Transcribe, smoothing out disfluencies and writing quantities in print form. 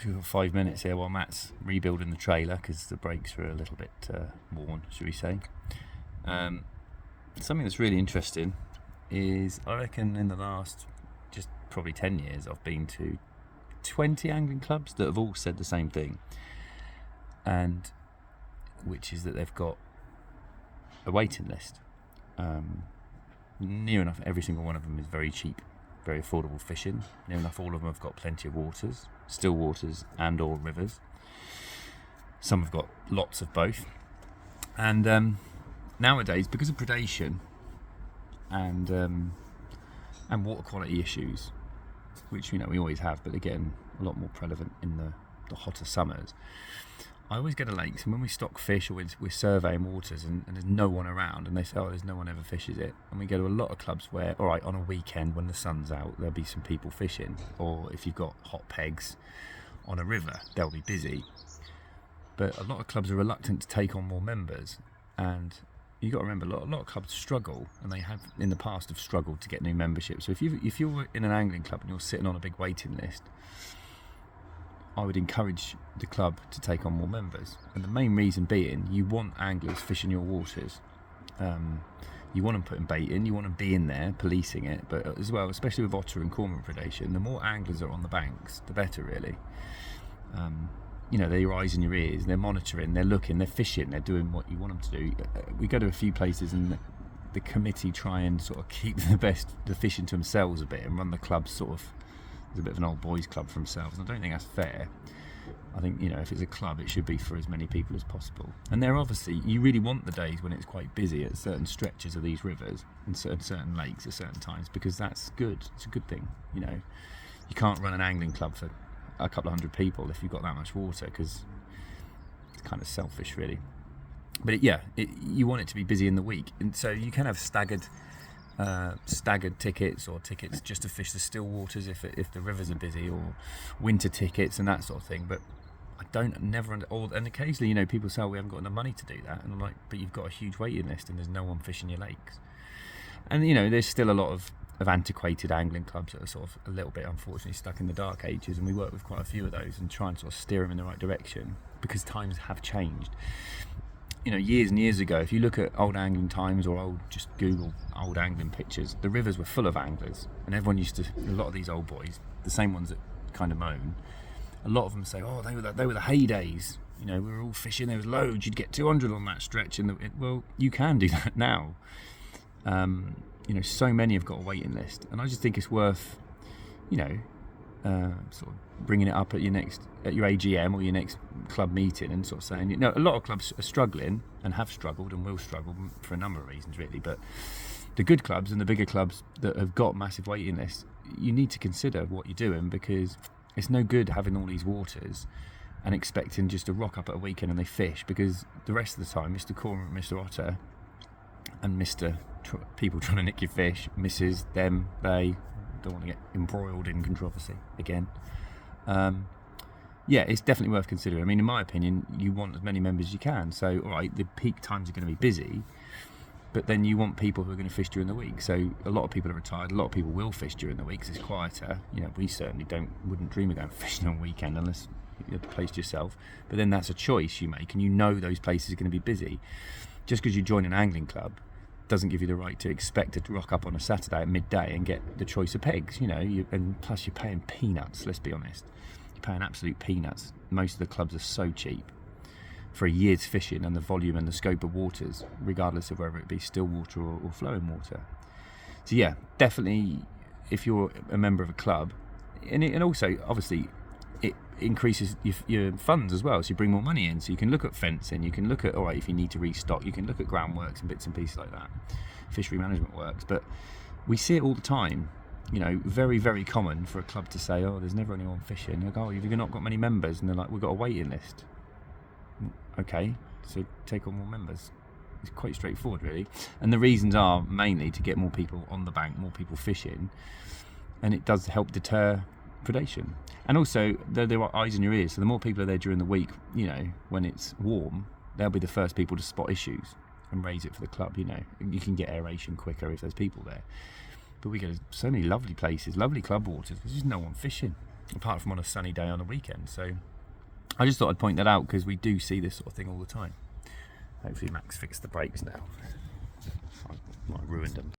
we've got 5 minutes here while Matt's rebuilding the trailer because the brakes are a little bit worn, should we say. Something that's really interesting is, I reckon in the last just probably 10 years, I've been to 20 angling clubs that have all said the same thing, and which is that they've got a waiting list. Near enough every single one of them is very cheap, very affordable fishing. Near enough all of them have got plenty of waters, still waters and or rivers. Some have got lots of both. And nowadays, because of predation and water quality issues, which we always have, but again a lot more prevalent in the hotter summers, I always go to lakes, and when we stock fish or we're surveying waters and there's no one around, and they say, there's no one ever fishes it, and we go to a lot of clubs where, all right, on a weekend when the sun's out, there'll be some people fishing, or if you've got hot pegs on a river, they'll be busy. But a lot of clubs are reluctant to take on more members, and you've got to remember, a lot of clubs struggle, and they have in the past have struggled to get new membership. So if you're in an angling club and you're sitting on a big waiting list, I would encourage the club to take on more members. And the main reason being, you want anglers fishing your waters. You want them putting bait in, you want them being there, policing it, but as well, especially with otter and cormorant predation, the more anglers are on the banks, the better really. They're your eyes and your ears, they're monitoring, they're looking, they're fishing, they're doing what you want them to do. We go to a few places and the committee try and sort of keep the fishing to themselves a bit and run the club sort of as a bit of an old boys club for themselves. And I don't think that's fair. I think, if it's a club, it should be for as many people as possible. And they're obviously, you really want the days when it's quite busy at certain stretches of these rivers and certain lakes at certain times, because that's good. It's a good thing. You can't run an angling club for a couple of hundred people if you've got that much water, because it's kind of selfish really. But you want it to be busy in the week, and so you can have staggered tickets, or tickets just to fish the still waters if the rivers are busy, or winter tickets and that sort of thing. But and occasionally people say, we haven't got enough money to do that, and I'm like, but you've got a huge waiting list and there's no one fishing your lakes. And there's still a lot of antiquated angling clubs that are sort of a little bit unfortunately stuck in the dark ages, and we work with quite a few of those and try and sort of steer them in the right direction, because times have changed. Years and years ago, if you look at old angling times, or just Google old angling pictures, the rivers were full of anglers, and everyone a lot of these old boys, the same ones that kind of moan, a lot of them say, they were the heydays. We were all fishing, there was loads, you'd get 200 on that stretch, well, you can do that now. So many have got a waiting list, and I just think it's worth, sort of bringing it up at your AGM or your next club meeting, and sort of saying, a lot of clubs are struggling and have struggled and will struggle for a number of reasons really, but the good clubs and the bigger clubs that have got massive waiting lists, you need to consider what you're doing, because it's no good having all these waters and expecting just to rock up at a weekend and they fish, because the rest of the time Mr. Cormorant, Mr. Otter and people trying to nick your fish, misses them, they don't want to get embroiled in controversy again. It's definitely worth considering. I mean, in my opinion, you want as many members as you can. So, all right, the peak times are going to be busy, but then you want people who are going to fish during the week. So a lot of people are retired. A lot of people will fish during the week because it's quieter. We certainly wouldn't dream of going fishing on weekend unless you have placed yourself. But then that's a choice you make, and those places are going to be busy. Just because you join an angling club doesn't give you the right to expect to rock up on a Saturday at midday and get the choice of pegs, and plus you're paying peanuts, let's be honest. You're paying absolute peanuts. Most of the clubs are so cheap for a year's fishing and the volume and the scope of waters, regardless of whether it be still water or flowing water. So definitely, if you're a member of a club, and also obviously it increases your funds as well, so you bring more money in, so you can look at fencing, you can look at, all right, if you need to restock, you can look at groundworks and bits and pieces like that, fishery management works. But we see it all the time, very, very common for a club to say, there's never anyone fishing. Like, you've not got many members, and they're like, we've got a waiting list. Okay, so take on more members. It's quite straightforward really, and the reasons are mainly to get more people on the bank, more people fishing, and it does help deter predation. And also there are eyes in your ears, so the more people are there during the week, when it's warm, they'll be the first people to spot issues and raise it for the club. You can get aeration quicker if there's people there. But we go to so many lovely places, lovely club waters, there's just no one fishing. apart from on a sunny day on a weekend. So I just thought I'd point that out because we do see this sort of thing all the time. Hopefully Max fixed the brakes now. I ruined them.